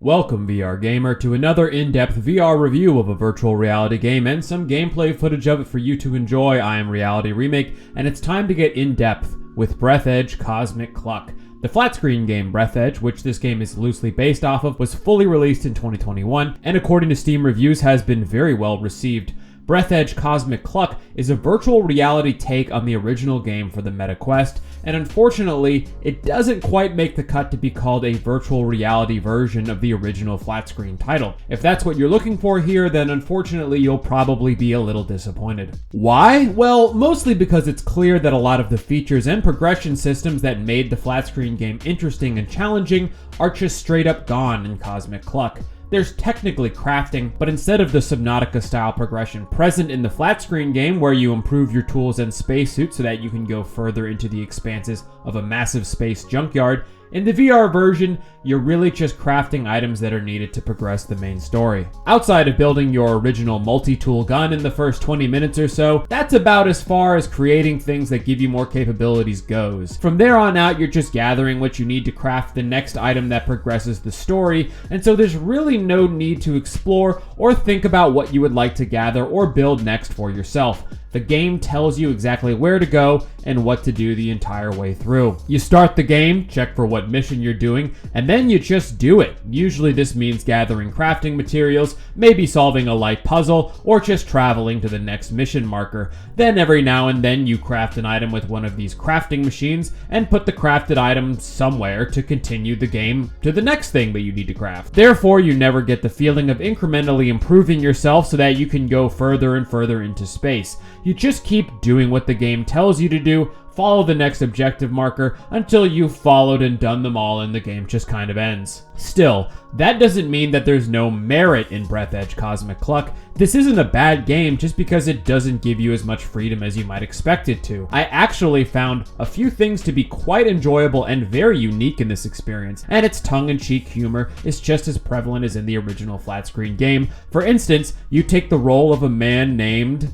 Welcome, VR Gamer, to another in-depth VR review of a virtual reality game and some gameplay footage of it for you to enjoy. I am Reality Remake, and it's time to get in-depth with Breathedge Cosmic Cluck. The flat-screen game Breathedge, which this game is loosely based off of, was fully released in 2021, and according to Steam reviews has been very well received. Breathedge Cosmic Cluck is a virtual reality take on the original game for the Meta Quest, and unfortunately, it doesn't quite make the cut to be called a virtual reality version of the original flat-screen title. If that's what you're looking for here, then unfortunately you'll probably be a little disappointed. Why? Well, mostly because it's clear that a lot of the features and progression systems that made the flat-screen game interesting and challenging are just straight up gone in Cosmic Cluck. There's technically crafting, but instead of the Subnautica-style progression present in the flat-screen game where you improve your tools and spacesuit so that you can go further into the expanses of a massive space junkyard, in the VR version, you're really just crafting items that are needed to progress the main story. Outside of building your original multi-tool gun in the first 20 minutes or so, that's about as far as creating things that give you more capabilities goes. From there on out, you're just gathering what you need to craft the next item that progresses the story, and so there's really no need to explore or think about what you would like to gather or build next for yourself. The game tells you exactly where to go and what to do the entire way through. You start the game, check for what mission you're doing, and then you just do it. Usually this means gathering crafting materials, maybe solving a light puzzle, or just traveling to the next mission marker. Then every now and then you craft an item with one of these crafting machines and put the crafted item somewhere to continue the game to the next thing that you need to craft. Therefore, you never get the feeling of incrementally improving yourself so that you can go further and further into space. You just keep doing what the game tells you to do, follow the next objective marker until you've followed and done them all and the game just kind of ends. Still, that doesn't mean that there's no merit in Breathedge Cosmic Cluck. This isn't a bad game just because it doesn't give you as much freedom as you might expect it to. I actually found a few things to be quite enjoyable and very unique in this experience, and its tongue-in-cheek humor is just as prevalent as in the original flat-screen game. For instance, you take the role of a man named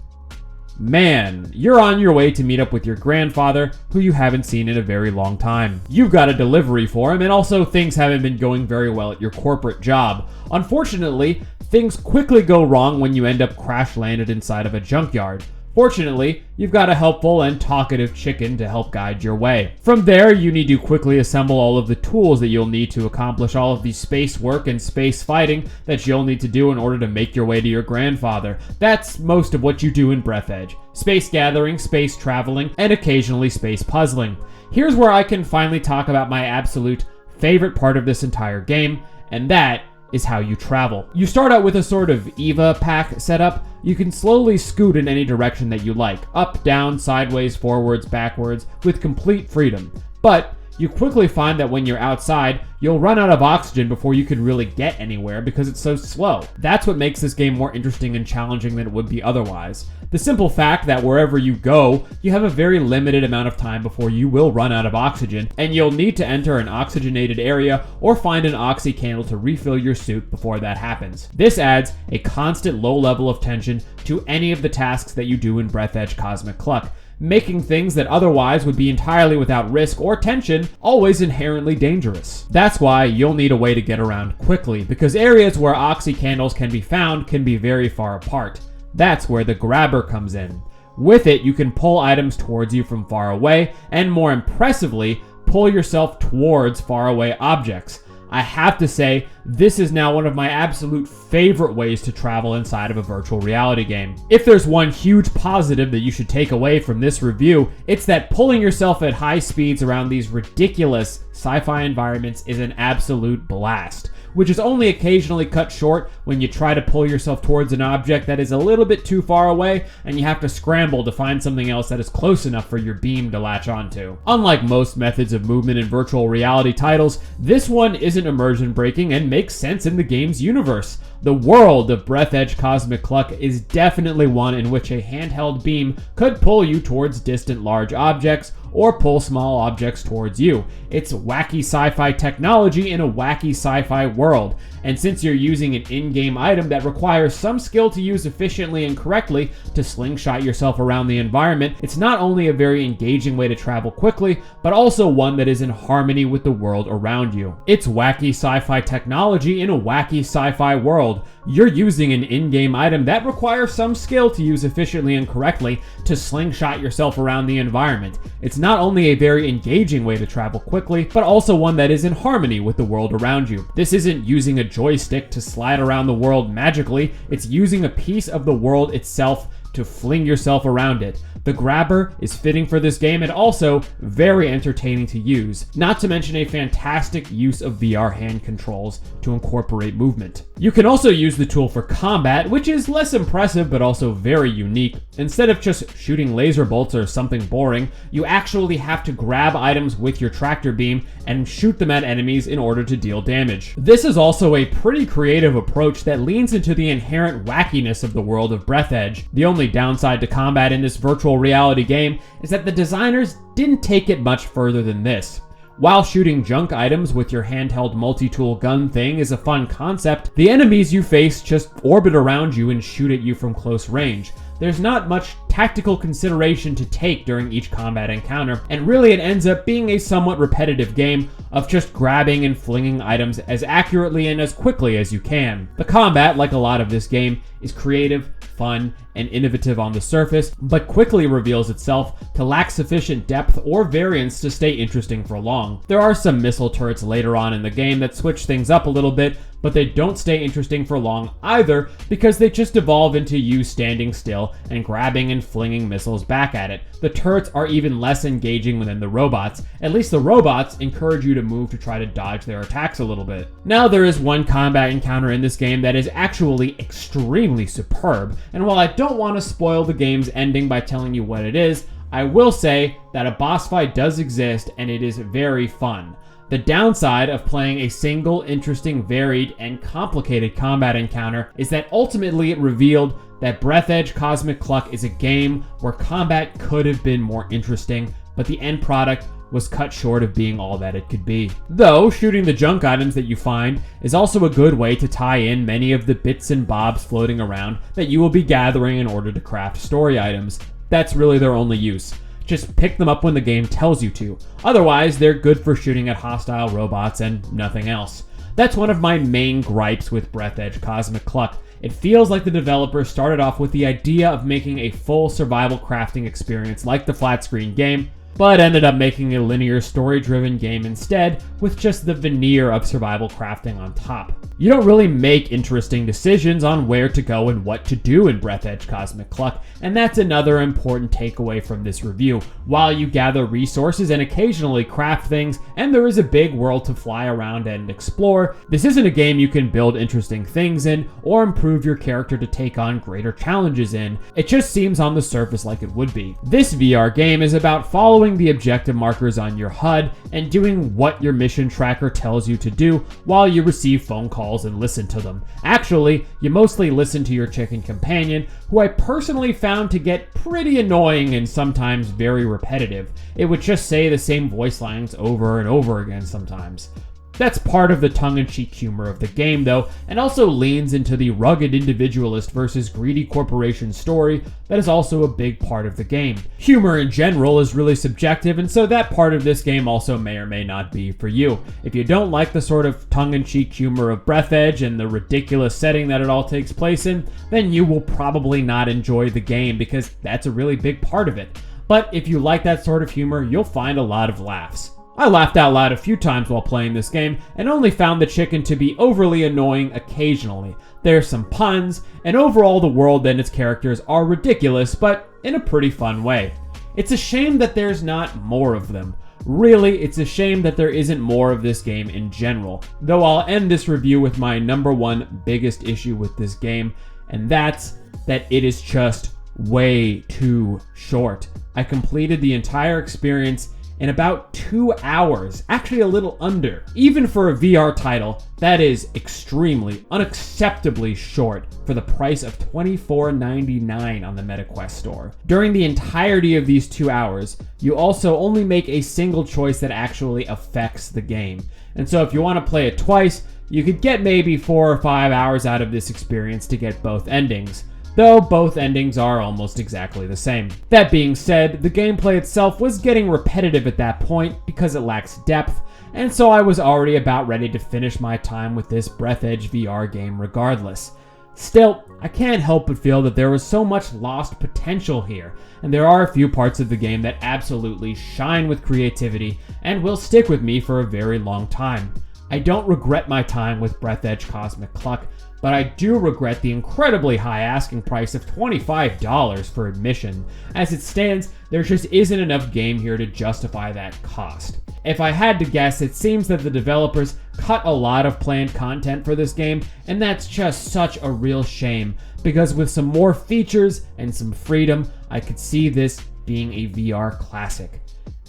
Man. You're on your way to meet up with your grandfather, who you haven't seen in a very long time. You've got a delivery for him, and also things haven't been going very well at your corporate job. Unfortunately, things quickly go wrong when you end up crash-landed inside of a junkyard. Fortunately, you've got a helpful and talkative chicken to help guide your way. From there, you need to quickly assemble all of the tools that you'll need to accomplish all of the space work and space fighting that you'll need to do in order to make your way to your grandfather. That's most of what you do in Breathedge. Space gathering, space traveling, and occasionally space puzzling. Here's where I can finally talk about my absolute favorite part of this entire game, and that is how you travel. You start out with a sort of EVA pack setup. You can slowly scoot in any direction that you like, up, down, sideways, forwards, backwards, with complete freedom. But you quickly find that when you're outside, you'll run out of oxygen before you can really get anywhere because it's so slow. That's what makes this game more interesting and challenging than it would be otherwise. The simple fact that wherever you go, you have a very limited amount of time before you will run out of oxygen, and you'll need to enter an oxygenated area or find an oxy candle to refill your suit before that happens. This adds a constant low level of tension to any of the tasks that you do in Breathedge Cosmic Cluck, making things that otherwise would be entirely without risk or tension always inherently dangerous. That's why you'll need a way to get around quickly, because areas where oxy candles can be found can be very far apart. That's where the grabber comes in. With it, you can pull items towards you from far away, and more impressively, pull yourself towards faraway objects. I have to say, this is now one of my absolute favorite ways to travel inside of a virtual reality game. If there's one huge positive that you should take away from this review, it's that pulling yourself at high speeds around these ridiculous sci-fi environments is an absolute blast, which is only occasionally cut short when you try to pull yourself towards an object that is a little bit too far away and you have to scramble to find something else that is close enough for your beam to latch onto. Unlike most methods of movement in virtual reality titles, this one isn't immersion breaking and makes sense in the game's universe. The world of Breathedge Cosmic Cluck is definitely one in which a handheld beam could pull you towards distant large objects, or pull small objects towards you. It's wacky sci-fi technology in a wacky sci-fi world. And since you're using an in-game item that requires some skill to use efficiently and correctly to slingshot yourself around the environment, it's not only a very engaging way to travel quickly, but also one that is in harmony with the world around you. It's wacky sci-fi technology in a wacky sci-fi world. You're using an in-game item that requires some skill to use efficiently and correctly to slingshot yourself around the environment. It's not only a very engaging way to travel quickly, but also one that is in harmony with the world around you. This isn't using a joystick to slide around the world magically, it's using a piece of the world itself to fling yourself around it. The grabber is fitting for this game and also very entertaining to use, not to mention a fantastic use of VR hand controls to incorporate movement. You can also use the tool for combat, which is less impressive but also very unique. Instead of just shooting laser bolts or something boring, you actually have to grab items with your tractor beam and shoot them at enemies in order to deal damage. This is also a pretty creative approach that leans into the inherent wackiness of the world of Breathedge. The only downside to combat in this virtual reality game is that the designers didn't take it much further than this. While shooting junk items with your handheld multi-tool gun thing is a fun concept, the enemies you face just orbit around you and shoot at you from close range. There's not much tactical consideration to take during each combat encounter, and really it ends up being a somewhat repetitive game of just grabbing and flinging items as accurately and as quickly as you can. The combat, like a lot of this game, is creative, fun, and innovative on the surface, but quickly reveals itself to lack sufficient depth or variance to stay interesting for long. There are some missile turrets later on in the game that switch things up a little bit, but they don't stay interesting for long either because they just evolve into you standing still and grabbing and flinging missiles back at it. The turrets are even less engaging than the robots. At least the robots encourage you to move to try to dodge their attacks a little bit. Now there is one combat encounter in this game that is actually extremely superb, and while I don't want to spoil the game's ending by telling you what it is, I will say that a boss fight does exist and it is very fun. The downside of playing a single, interesting, varied, and complicated combat encounter is that ultimately it revealed that Breathedge Cosmic Cluck is a game where combat could have been more interesting, but the end product was cut short of being all that it could be. Though, shooting the junk items that you find is also a good way to tie in many of the bits and bobs floating around that you will be gathering in order to craft story items. That's really their only use. Just pick them up when the game tells you to. Otherwise, they're good for shooting at hostile robots and nothing else. That's one of my main gripes with Breathedge Cosmic Cluck. It feels like the developers started off with the idea of making a full survival crafting experience like the flat screen game, but ended up making a linear story-driven game instead with just the veneer of survival crafting on top. You don't really make interesting decisions on where to go and what to do in Breathedge Cosmic Cluck, and that's another important takeaway from this review. While you gather resources and occasionally craft things, and there is a big world to fly around and explore, this isn't a game you can build interesting things in or improve your character to take on greater challenges in. It just seems on the surface like it would be. This VR game is about following the objective markers on your HUD and doing what your mission tracker tells you to do while you receive phone calls and listen to them. Actually, you mostly listen to your chicken companion, who I personally found to get pretty annoying and sometimes very repetitive. It would just say the same voice lines over and over again sometimes. That's part of the tongue-in-cheek humor of the game, though, and also leans into the rugged individualist versus greedy corporation story that is also a big part of the game. Humor in general is really subjective, and so that part of this game also may or may not be for you. If you don't like the sort of tongue-in-cheek humor of Breathedge and the ridiculous setting that it all takes place in, then you will probably not enjoy the game because that's a really big part of it. But if you like that sort of humor, you'll find a lot of laughs. I laughed out loud a few times while playing this game, and only found the chicken to be overly annoying occasionally. There's some puns, and overall the world and its characters are ridiculous, but in a pretty fun way. It's a shame that there's not more of them. Really, it's a shame that there isn't more of this game in general. Though I'll end this review with my number one biggest issue with this game, and that's that it is just way too short. I completed the entire experience in about 2 hours, actually a little under. Even for a VR title, that is extremely, unacceptably short for the price of $24.99 on the MetaQuest store. During the entirety of these 2 hours, you also only make a single choice that actually affects the game. And so if you want to play it twice, you could get maybe 4 or 5 hours out of this experience to get both endings, though both endings are almost exactly the same. That being said, the gameplay itself was getting repetitive at that point because it lacks depth, and so I was already about ready to finish my time with this Breathedge VR game regardless. Still, I can't help but feel that there was so much lost potential here, and there are a few parts of the game that absolutely shine with creativity and will stick with me for a very long time. I don't regret my time with Breathedge Cosmic Cluck, but I do regret the incredibly high asking price of $25 for admission. As it stands, there just isn't enough game here to justify that cost. If I had to guess, it seems that the developers cut a lot of planned content for this game, and that's just such a real shame, because with some more features and some freedom, I could see this being a VR classic.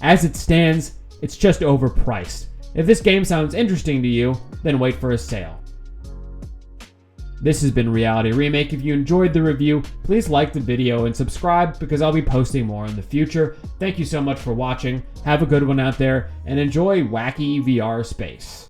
As it stands, it's just overpriced. If this game sounds interesting to you, then wait for a sale. This has been Reality Remake. If you enjoyed the review, please like the video and subscribe because I'll be posting more in the future. Thank you so much for watching. Have a good one out there and enjoy wacky VR space.